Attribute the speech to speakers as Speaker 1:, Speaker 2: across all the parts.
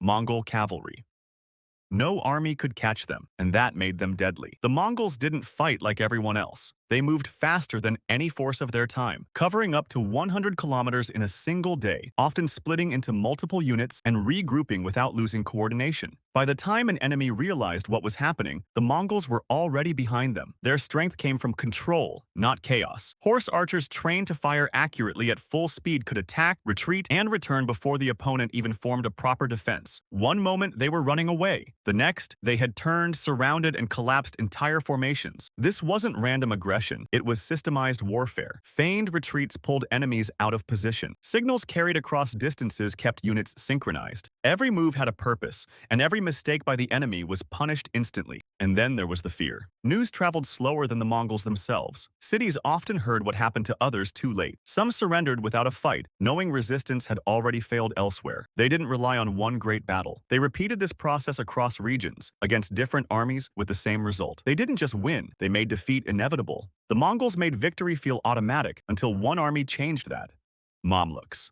Speaker 1: Mongol cavalry. No army could catch them, and that made them deadly. The Mongols didn't fight like everyone else. They moved faster than any force of their time, covering up to 100 kilometers in a single day, often splitting into multiple units and regrouping without losing coordination. By the time an enemy realized what was happening, the Mongols were already behind them. Their strength came from control, not chaos. Horse archers trained to fire accurately at full speed could attack, retreat, and return before the opponent even formed a proper defense. One moment they were running away. The next, they had turned, surrounded, and collapsed entire formations. This wasn't random aggression. It was systemized warfare. Feigned retreats pulled enemies out of position. Signals carried across distances kept units synchronized. Every move had a purpose, and every mistake by the enemy was punished instantly. And then there was the fear. News traveled slower than the Mongols themselves. Cities often heard what happened to others too late. Some surrendered without a fight, knowing resistance had already failed elsewhere. They didn't rely on one great battle. They repeated this process across regions, against different armies with the same result. They didn't just win, they made defeat inevitable. The Mongols made victory feel automatic until one army changed that. Mamluks.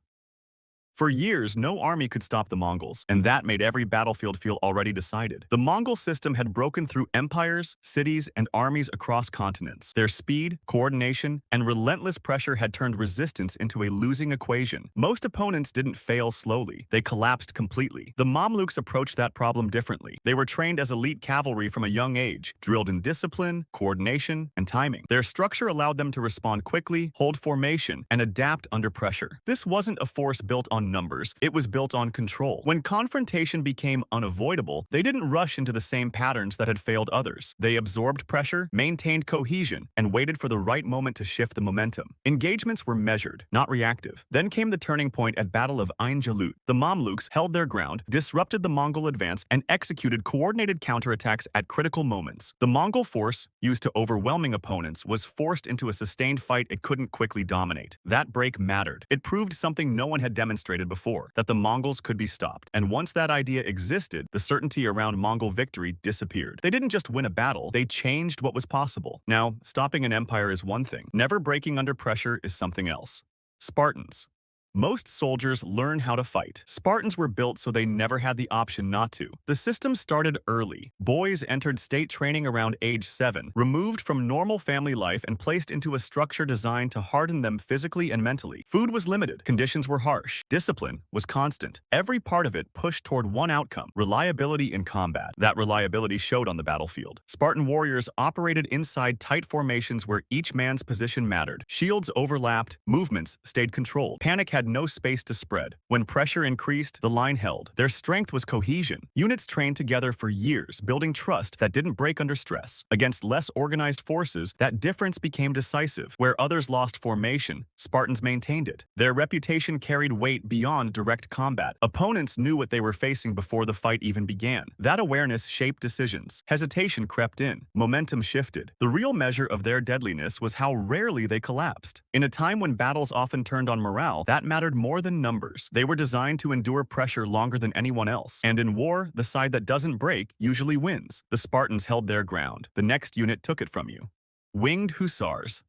Speaker 1: For years, no army could stop the Mongols, and that made every battlefield feel already decided. The Mongol system had broken through empires, cities, and armies across continents. Their speed, coordination, and relentless pressure had turned resistance into a losing equation. Most opponents didn't fail slowly. They collapsed completely. The Mamluks approached that problem differently. They were trained as elite cavalry from a young age, drilled in discipline, coordination, and timing. Their structure allowed them to respond quickly, hold formation, and adapt under pressure. This wasn't a force built on numbers, it was built on control. When confrontation became unavoidable, they didn't rush into the same patterns that had failed others. They absorbed pressure, maintained cohesion, and waited for the right moment to shift the momentum. Engagements were measured, not reactive. Then came the turning point at Battle of Ain Jalut. The Mamluks held their ground, disrupted the Mongol advance, and executed coordinated counterattacks at critical moments. The Mongol force, used to overwhelming opponents, was forced into a sustained fight it couldn't quickly dominate. That break mattered. It proved something no one had demonstrated before, that the Mongols could be stopped. And once that idea existed, the certainty around Mongol victory disappeared. They didn't just win a battle, they changed what was possible. Now, stopping an empire is one thing. Never breaking under pressure is something else. Spartans. Most soldiers learn how to fight. Spartans were built so they never had the option not to. The system started early. Boys entered state training around age 7, removed from normal family life and placed into a structure designed to harden them physically and mentally. Food was limited. Conditions were harsh. Discipline was constant. Every part of it pushed toward one outcome: reliability in combat. That reliability showed on the battlefield. Spartan warriors operated inside tight formations where each man's position mattered. Shields overlapped, movements stayed controlled. Panic had no space to spread. When pressure increased, the line held. Their strength was cohesion. Units trained together for years, building trust that didn't break under stress. Against less organized forces, that difference became decisive. Where others lost formation, Spartans maintained it. Their reputation carried weight beyond direct combat. Opponents knew what they were facing before the fight even began. That awareness shaped decisions. Hesitation crept in. Momentum shifted. The real measure of their deadliness was how rarely they collapsed. In a time when battles often turned on morale, that mattered more than numbers. They were designed to endure pressure longer than anyone else. And in war, the side that doesn't break usually wins. The Spartans held their ground. The next unit took it from you. Winged Hussars.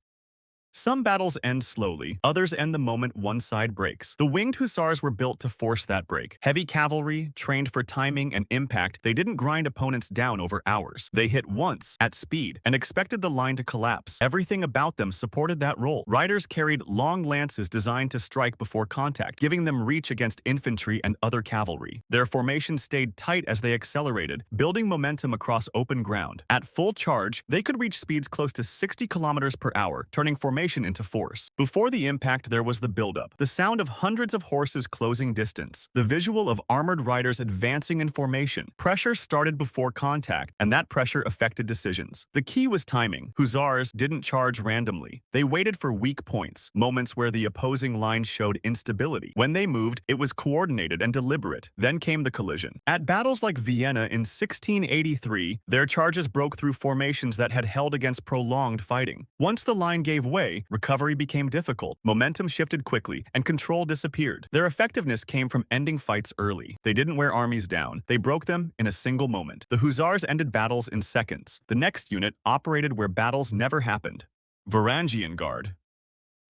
Speaker 1: Some battles end slowly, others end the moment one side breaks. The winged hussars were built to force that break. Heavy cavalry, trained for timing and impact, they didn't grind opponents down over hours. They hit once, at speed, and expected the line to collapse. Everything about them supported that role. Riders carried long lances designed to strike before contact, giving them reach against infantry and other cavalry. Their formation stayed tight as they accelerated, building momentum across open ground. At full charge, they could reach speeds close to 60 kilometers per hour, turning formation into force. Before the impact, there was the buildup, the sound of hundreds of horses closing distance, the visual of armored riders advancing in formation. Pressure started before contact, and that pressure affected decisions. The key was timing. Hussars didn't charge randomly. They waited for weak points, moments where the opposing line showed instability. When they moved, it was coordinated and deliberate. Then came the collision. At battles like Vienna in 1683, their charges broke through formations that had held against prolonged fighting. Once the line gave way, recovery became difficult, momentum shifted quickly, and control disappeared. Their effectiveness came from ending fights early. They didn't wear armies down. They broke them in a single moment. The Hussars ended battles in seconds. The next unit operated where battles never happened. Varangian Guard.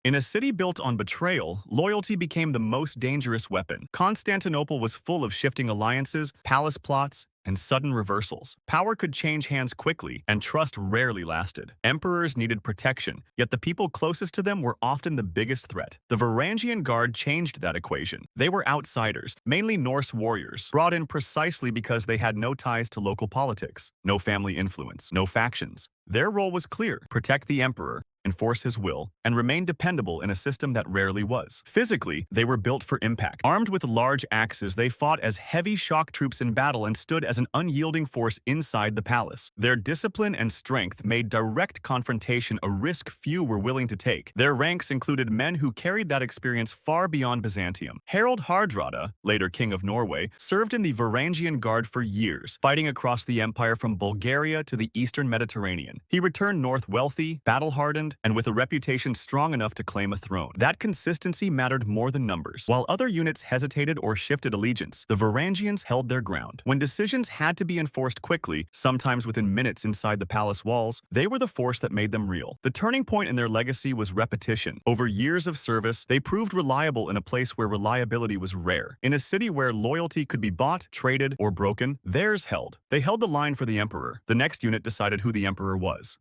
Speaker 1: In a city built on betrayal, loyalty became the most dangerous weapon. Constantinople was full of shifting alliances, palace plots, and sudden reversals. Power could change hands quickly, and trust rarely lasted. Emperors needed protection, yet the people closest to them were often the biggest threat. The Varangian Guard changed that equation. They were outsiders, mainly Norse warriors, brought in precisely because they had no ties to local politics, no family influence, no factions. Their role was clear: protect the emperor, enforce his will, and remain dependable in a system that rarely was. Physically, they were built for impact. Armed with large axes, they fought as heavy shock troops in battle and stood as an unyielding force inside the palace. Their discipline and strength made direct confrontation a risk few were willing to take. Their ranks included men who carried that experience far beyond Byzantium. Harald Hardrada, later king of Norway, served in the Varangian Guard for years, fighting across the empire from Bulgaria to the eastern Mediterranean. He returned north wealthy, battle-hardened, and with a reputation strong enough to claim a throne. That consistency mattered more than numbers. While other units hesitated or shifted allegiance, the Varangians held their ground. When decisions had to be enforced quickly, sometimes within minutes inside the palace walls, they were the force that made them real. The turning point in their legacy was repetition. Over years of service, they proved reliable in a place where reliability was rare. In a city where loyalty could be bought, traded, or broken, theirs held. They held the line for the emperor. The next unit decided who the emperor was.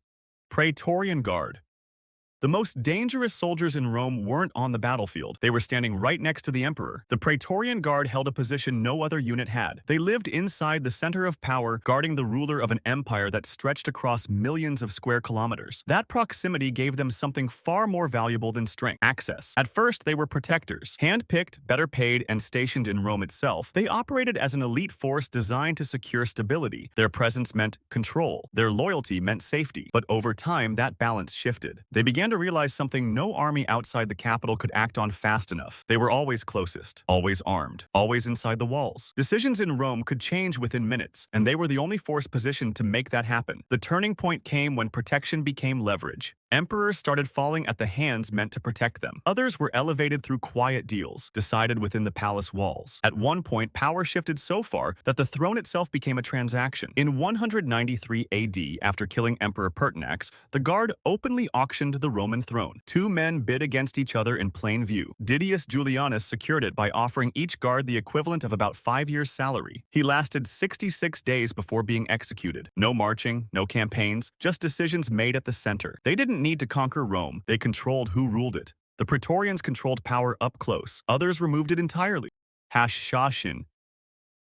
Speaker 1: Praetorian Guard. The most dangerous soldiers in Rome weren't on the battlefield. They were standing right next to the emperor. The Praetorian Guard held a position no other unit had. They lived inside the center of power, guarding the ruler of an empire that stretched across millions of square kilometers. That proximity gave them something far more valuable than strength: access. At first, they were protectors. Hand-picked, better paid, and stationed in Rome itself, they operated as an elite force designed to secure stability. Their presence meant control. Their loyalty meant safety. But over time, that balance shifted. They began to realize something no army outside the capital could act on fast enough. They were always closest, always armed, always inside the walls. Decisions in Rome could change within minutes, and they were the only force positioned to make that happen. The turning point came when protection became leverage. Emperors started falling at the hands meant to protect them. Others were elevated through quiet deals, decided within the palace walls. At one point, power shifted so far that the throne itself became a transaction. In 193 AD, after killing Emperor Pertinax, the Guard openly auctioned the Roman throne. Two men bid against each other in plain view. Didius Julianus secured it by offering each guard the equivalent of about 5 years' salary. He lasted 66 days before being executed. No marching, no campaigns, just decisions made at the center. They didn't need to conquer Rome. They controlled who ruled it. The Praetorians controlled power up close. Others removed it entirely. Hashashin.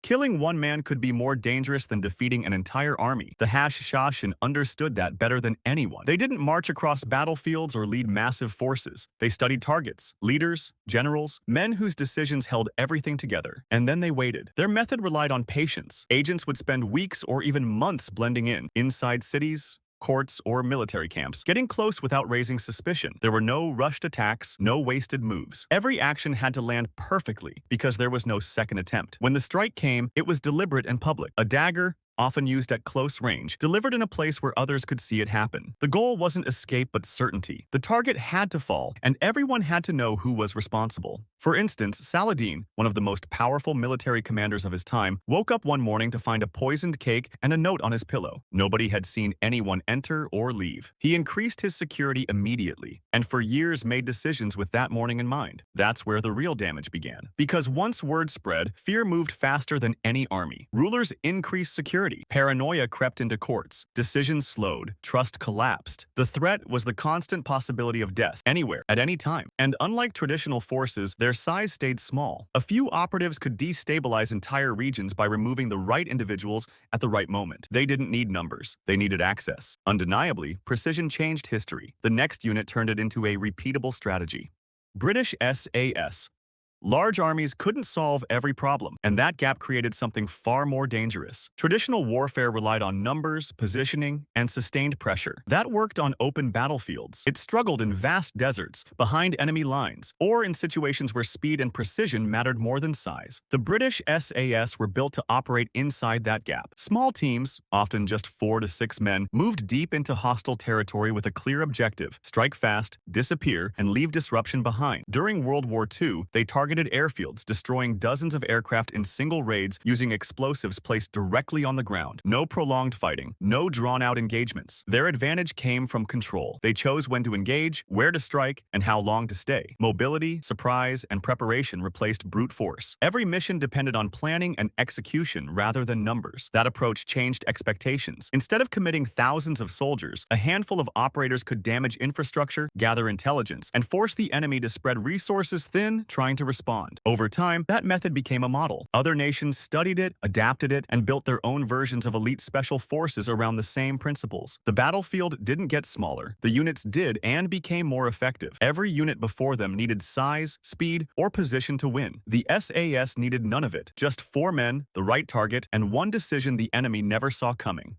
Speaker 1: Killing one man could be more dangerous than defeating an entire army. The Hashashin understood that better than anyone. They didn't march across battlefields or lead massive forces. They studied targets, leaders, generals, men whose decisions held everything together. And then they waited. Their method relied on patience. Agents would spend weeks or even months blending in, inside cities, courts, or military camps, getting close without raising suspicion. There were no rushed attacks, no wasted moves. Every action had to land perfectly because there was no second attempt. When the strike came, it was deliberate and public. A dagger, often used at close range, delivered in a place where others could see it happen. The goal wasn't escape but certainty. The target had to fall, and everyone had to know who was responsible. For instance, Saladin, one of the most powerful military commanders of his time, woke up one morning to find a poisoned cake and a note on his pillow. Nobody had seen anyone enter or leave. He increased his security immediately, and for years made decisions with that morning in mind. That's where the real damage began. Because once word spread, fear moved faster than any army. Rulers increased security. Paranoia crept into courts. Decisions slowed. Trust collapsed. The threat was the constant possibility of death, anywhere, at any time. And unlike traditional forces, their size stayed small. A few operatives could destabilize entire regions by removing the right individuals at the right moment. They didn't need numbers. They needed access. Undeniably, precision changed history. The next unit turned it into a repeatable strategy. British SAS. Large armies couldn't solve every problem, and that gap created something far more dangerous. Traditional warfare relied on numbers, positioning, and sustained pressure. That worked on open battlefields. It struggled in vast deserts, behind enemy lines, or in situations where speed and precision mattered more than size. The British SAS were built to operate inside that gap. Small teams, often just 4 to 6 men, moved deep into hostile territory with a clear objective: strike fast, disappear, and leave disruption behind. During World War II, they targeted targeted airfields, destroying dozens of aircraft in single raids using explosives placed directly on the ground. No prolonged fighting, no drawn-out engagements. Their advantage came from control. They chose when to engage, where to strike, and how long to stay. Mobility, surprise, and preparation replaced brute force. Every mission depended on planning and execution rather than numbers. That approach changed expectations. Instead of committing thousands of soldiers, a handful of operators could damage infrastructure, gather intelligence, and force the enemy to spread resources thin, trying to respond. Over time, that method became a model. Other nations studied it, adapted it, and built their own versions of elite special forces around the same principles. The battlefield didn't get smaller. The units did and became more effective. Every unit before them needed size, speed, or position to win. The SAS needed none of it. Just 4 men, the right target, and one decision the enemy never saw coming.